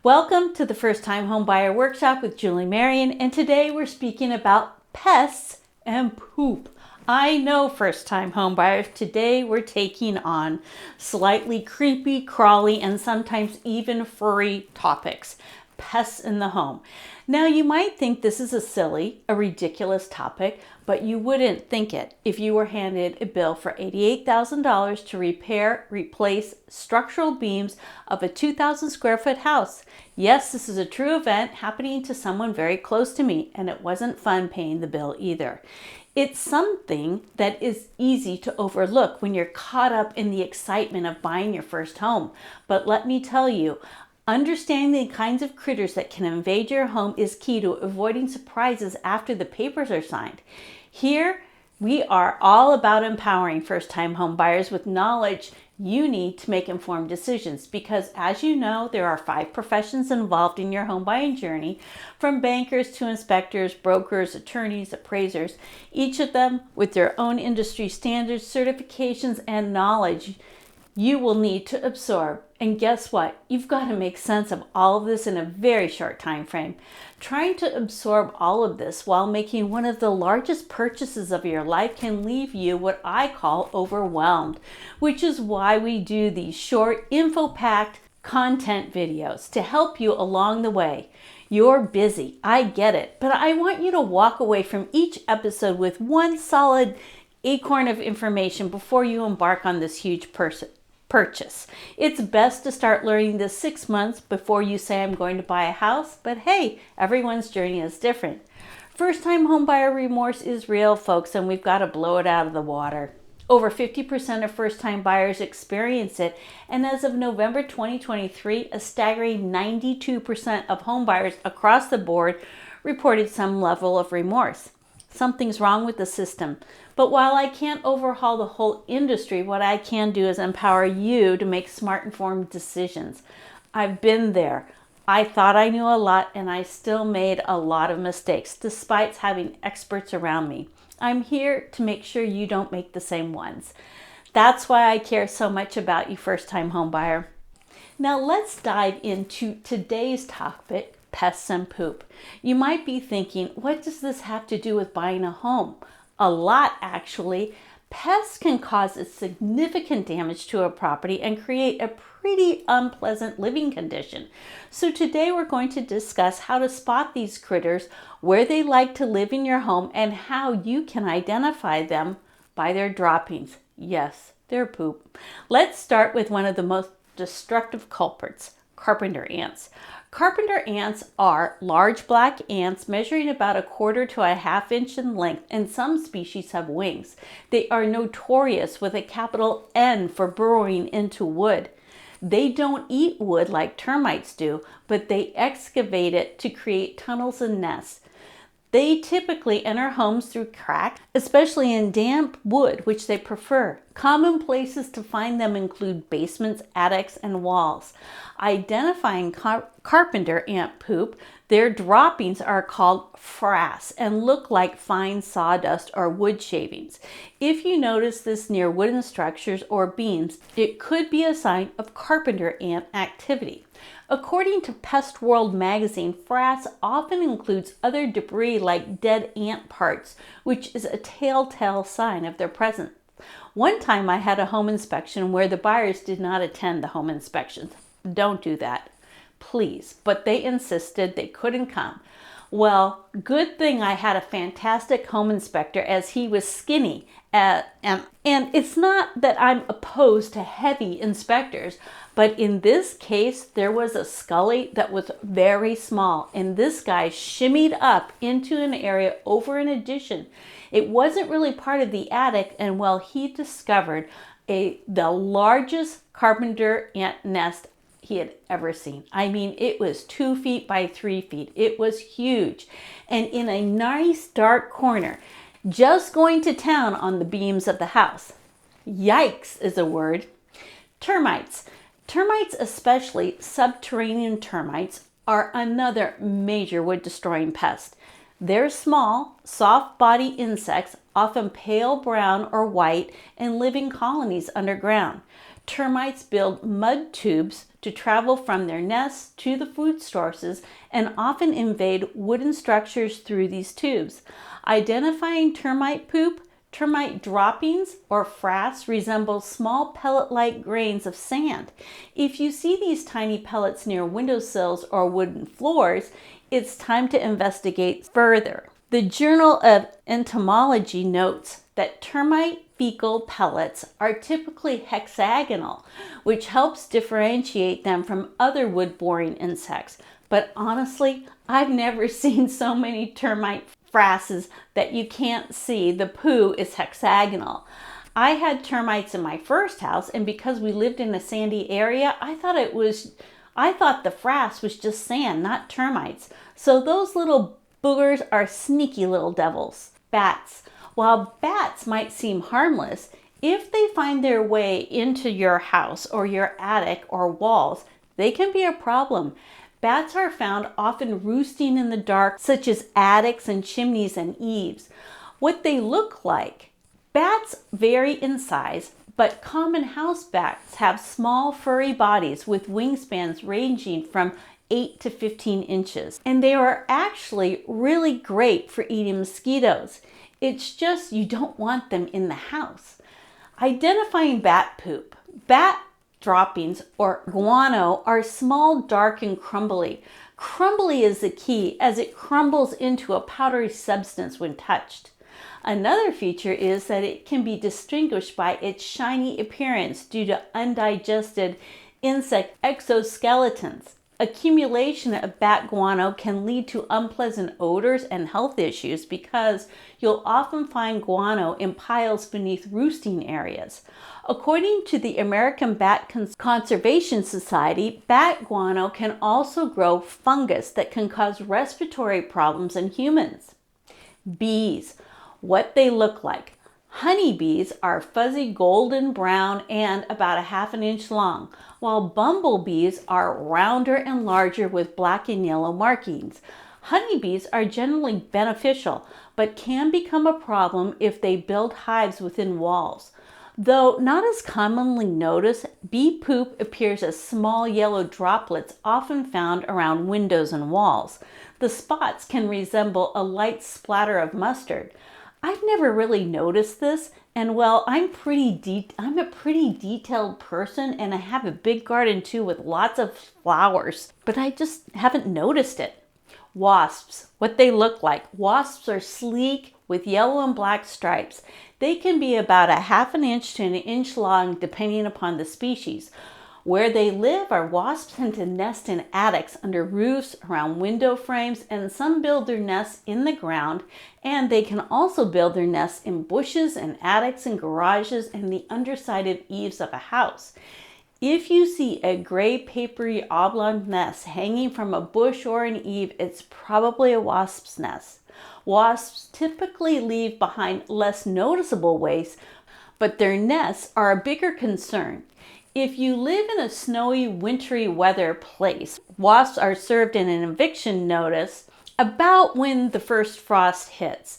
Welcome to the First Time Home Buyer Workshop with Julie Marion, and today we're speaking about pests and poop. I know first time home buyers, today we're taking on slightly creepy, crawly, and sometimes even furry topics. Pests in the home. Now you might think this is a ridiculous topic, but you wouldn't think it if you were handed a bill for $88,000 to replace structural beams of a 2,000 square foot house. Yes, this is a true event happening to someone very close to me, and it wasn't fun paying the bill either. It's something that is easy to overlook when you're caught up in the excitement of buying your first home. But let me tell you, understanding the kinds of critters that can invade your home is key to avoiding surprises after the papers are signed. Here, we are all about empowering first-time home buyers with knowledge you need to make informed decisions because, as you know, there are 5 professions involved in your home buying journey, from bankers to inspectors, brokers, attorneys, appraisers, each of them with their own industry standards, certifications, and knowledge you will need to absorb. And guess what? You've got to make sense of all of this in a very short time frame. Trying to absorb all of this while making one of the largest purchases of your life can leave you what I call overwhelmed, which is why we do these short, info-packed content videos to help you along the way. You're busy, I get it, but I want you to walk away from each episode with one solid acorn of information before you embark on this huge purchase. It's best to start learning this 6 months before you say I'm going to buy a house, but hey, everyone's journey is different. First-time homebuyer remorse is real, folks, and we've got to blow it out of the water. Over 50% of first-time buyers experience it, and as of November 2023, a staggering 92% of homebuyers across the board reported some level of remorse. Something's wrong with the system. But while I can't overhaul the whole industry, what I can do is empower you to make smart, informed decisions. I've been there. I thought I knew a lot, and I still made a lot of mistakes, despite having experts around me. I'm here to make sure you don't make the same ones. That's why I care so much about you, first-time home buyer. Now let's dive into today's topic, pests and poop. You might be thinking, what does this have to do with buying a home? A lot, actually. Pests can cause a significant damage to a property and create a pretty unpleasant living condition. So today we're going to discuss how to spot these critters, where they like to live in your home, and how you can identify them by their droppings. Yes, their poop. Let's start with one of the most destructive culprits, carpenter ants. Carpenter ants are large black ants measuring about 1/4 to 1/2 inch in length, and some species have wings. They are notorious with a capital N for burrowing into wood. They don't eat wood like termites do, but they excavate it to create tunnels and nests. They typically enter homes through cracks, especially in damp wood, which they prefer. Common places to find them include basements, attics, and walls. Identifying carpenter ant poop, their droppings are called frass and look like fine sawdust or wood shavings. If you notice this near wooden structures or beams, it could be a sign of carpenter ant activity. According to Pest World magazine, frass often includes other debris like dead ant parts, which is a telltale sign of their presence. One time I had a home inspection where the buyers did not attend the home inspections. Don't do that, please. But they insisted they couldn't come. Well, good thing I had a fantastic home inspector, as he was skinny. And it's not that I'm opposed to heavy inspectors, but in this case, there was a scully that was very small, and this guy shimmied up into an area over an addition. It wasn't really part of the attic, and well, he discovered the largest carpenter ant nest he had ever seen. I mean, it was 2 feet by 3 feet. It was huge, and in a nice dark corner, just going to town on the beams of the house. Yikes is a word. Termites. Termites, especially subterranean termites, are another major wood-destroying pest. They're small, soft-bodied insects, often pale brown or white, and live in colonies underground. Termites build mud tubes to travel from their nests to the food sources and often invade wooden structures through these tubes. Identifying termite poop, termite droppings, or frass resemble small pellet-like grains of sand. If you see these tiny pellets near windowsills or wooden floors, it's time to investigate further. The Journal of Entomology notes that termite fecal pellets are typically hexagonal, which helps differentiate them from other wood-boring insects. But honestly, I've never seen so many termite frasses that you can't see the poo is hexagonal. I had termites in my first house, and because we lived in a sandy area, I thought the frass was just sand, not termites. So those little boogers are sneaky little devils. Bats. While bats might seem harmless, if they find their way into your house or your attic or walls, they can be a problem. Bats are found often roosting in the dark, such as attics and chimneys and eaves. What they look like. Bats vary in size, but common house bats have small furry bodies with wingspans ranging from 8 to 15 inches. And they are actually really great for eating mosquitoes. It's just you don't want them in the house. Identifying bat poop. Bat droppings, or guano, are small, dark, and crumbly. Crumbly is the key, as it crumbles into a powdery substance when touched. Another feature is that it can be distinguished by its shiny appearance due to undigested insect exoskeletons. Accumulation of bat guano can lead to unpleasant odors and health issues because you'll often find guano in piles beneath roosting areas. According to the American Bat Conservation Society, bat guano can also grow fungus that can cause respiratory problems in humans. Bees. What they look like. Honeybees are fuzzy golden brown and about 1/2 inch long, while bumblebees are rounder and larger with black and yellow markings. Honeybees are generally beneficial, but can become a problem if they build hives within walls. Though not as commonly noticed, bee poop appears as small yellow droplets often found around windows and walls. The spots can resemble a light splatter of mustard. I've never really noticed this, and well, I'm a pretty detailed person, and I have a big garden too with lots of flowers, but I just haven't noticed it. Wasps. What they look like. Wasps are sleek with yellow and black stripes. They can be about 1/2 inch to 1 inch long depending upon the species. Where they live, our wasps tend to nest in attics, under roofs, around window frames, and some build their nests in the ground, and they can also build their nests in bushes and attics and garages and the underside of eaves of a house. If you see a gray papery oblong nest hanging from a bush or an eave, it's probably a wasp's nest. Wasps typically leave behind less noticeable waste, but their nests are a bigger concern. If you live in a snowy, wintry weather place, wasps are served in an eviction notice about when the first frost hits.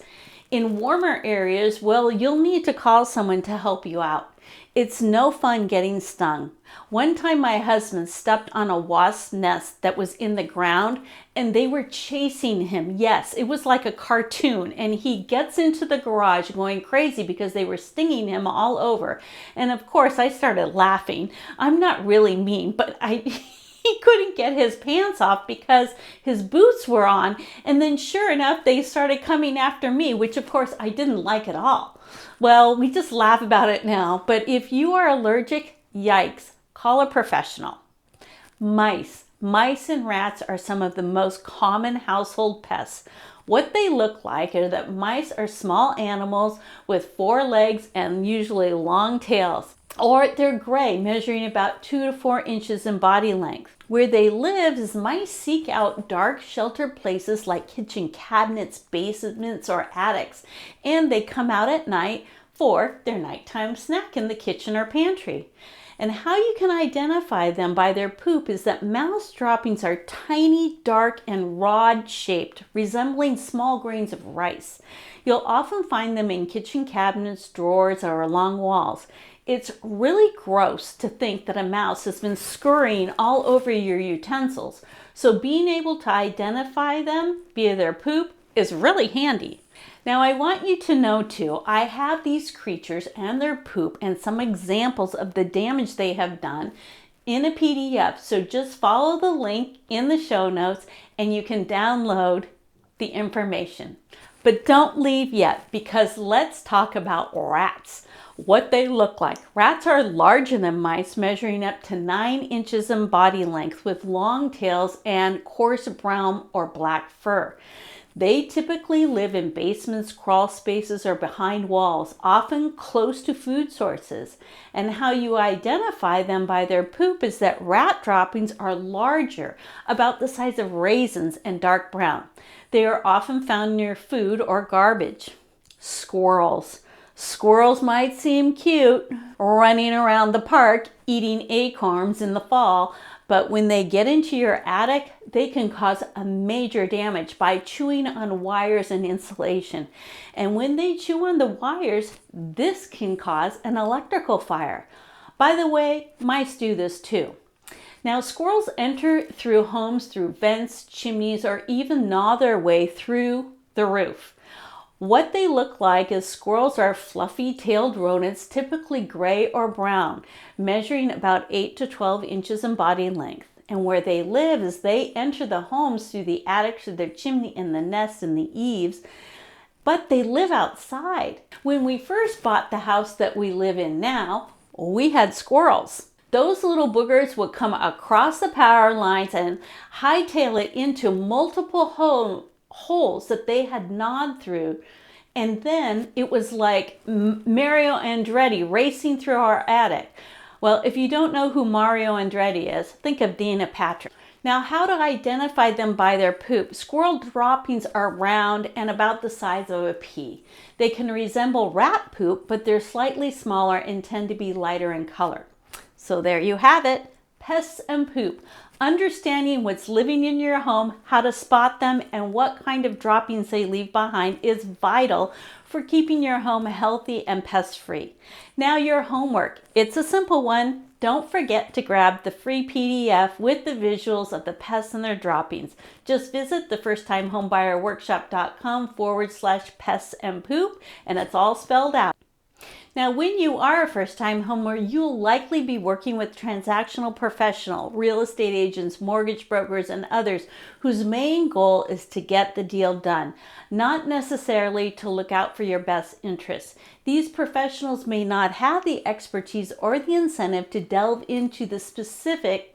In warmer areas, well, you'll need to call someone to help you out. It's no fun getting stung. One time my husband stepped on a wasp nest that was in the ground and they were chasing him. Yes, it was like a cartoon, and he gets into the garage going crazy because they were stinging him all over. And of course I started laughing. I'm not really mean, but he couldn't get his pants off because his boots were on. And then sure enough, they started coming after me, which of course I didn't like at all. Well, we just laugh about it now, but if you are allergic, yikes, call a professional. Mice. Mice and rats are some of the most common household pests. What they look like is that mice are small animals with 4 legs and usually long tails, or they're gray, measuring about 2 to 4 inches in body length. Where they live is mice seek out dark, sheltered places like kitchen cabinets, basements, or attics, and they come out at night for their nighttime snack in the kitchen or pantry. And how you can identify them by their poop is that mouse droppings are tiny, dark, and rod-shaped, resembling small grains of rice. You'll often find them in kitchen cabinets, drawers, or along walls. It's really gross to think that a mouse has been scurrying all over your utensils, so being able to identify them via their poop is really handy. Now I want you to know too, I have these creatures and their poop and some examples of the damage they have done in a PDF, so just follow the link in the show notes and you can download the information. But don't leave yet, because let's talk about rats, what they look like. Rats are larger than mice, measuring up to 9 inches in body length with long tails and coarse brown or black fur. They typically live in basements, crawl spaces, or behind walls, often close to food sources. And how you identify them by their poop is that rat droppings are larger, about the size of raisins, and dark brown. They are often found near food or garbage. Squirrels. Squirrels might seem cute, running around the park, eating acorns in the fall, but when they get into your attic, they can cause a major damage by chewing on wires and insulation. And when they chew on the wires, this can cause an electrical fire. By the way, mice do this too. Now, squirrels enter through homes through vents, chimneys, or even gnaw their way through the roof. What they look like is squirrels are fluffy-tailed rodents, typically gray or brown, measuring about 8 to 12 inches in body length. And where they live is they enter the homes through the attic, through their chimney, and the nests and the eaves, but they live outside. When we first bought the house that we live in now, we had squirrels. Those little boogers would come across the power lines and hightail it into multiple holes that they had gnawed through. And then it was like Mario Andretti racing through our attic. Well, if you don't know who Mario Andretti is, think of Dana Patrick. Now, how to identify them by their poop? Squirrel droppings are round and about the size of a pea. They can resemble rat poop, but they're slightly smaller and tend to be lighter in color. So there you have it, pests and poop. Understanding what's living in your home, how to spot them, and what kind of droppings they leave behind is vital for keeping your home healthy and pest-free. Now your homework. It's a simple one. Don't forget to grab the free PDF with the visuals of the pests and their droppings. Just visit thefirsthomehomebuyerworkshop.com/pests and poop, and it's all spelled out. Now, when you are a first-time homeowner, you'll likely be working with transactional professional, real estate agents, mortgage brokers, and others whose main goal is to get the deal done, not necessarily to look out for your best interests. These professionals may not have the expertise or the incentive to delve into the specific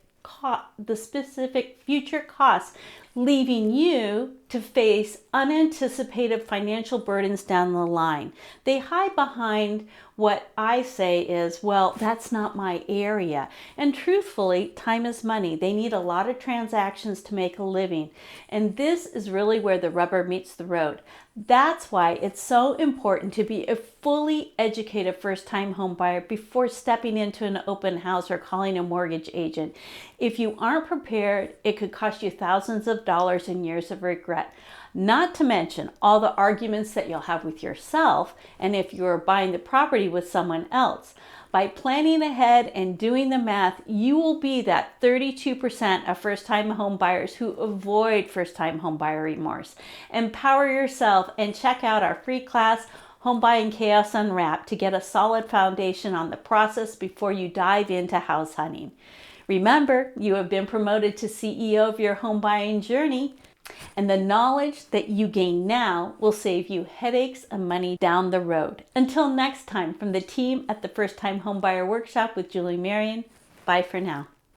future costs, leaving you to face unanticipated financial burdens down the line. They hide behind what I say is, well, that's not my area. And truthfully, time is money. They need a lot of transactions to make a living. And this is really where the rubber meets the road. That's why it's so important to be a fully educated first-time home buyer before stepping into an open house or calling a mortgage agent. If you aren't prepared, it could cost you thousands of dollars and years of regret. Not to mention all the arguments that you'll have with yourself and if you're buying the property with someone else. By planning ahead and doing the math, you will be that 32% of first-time home buyers who avoid first-time homebuyer remorse. Empower yourself and check out our free class, Homebuying Chaos Unwrapped, to get a solid foundation on the process before you dive into house hunting. Remember, you have been promoted to CEO of your home buying journey, and the knowledge that you gain now will save you headaches and money down the road. Until next time, from the team at the First Time Homebuyer Workshop with Julie Marion, bye for now.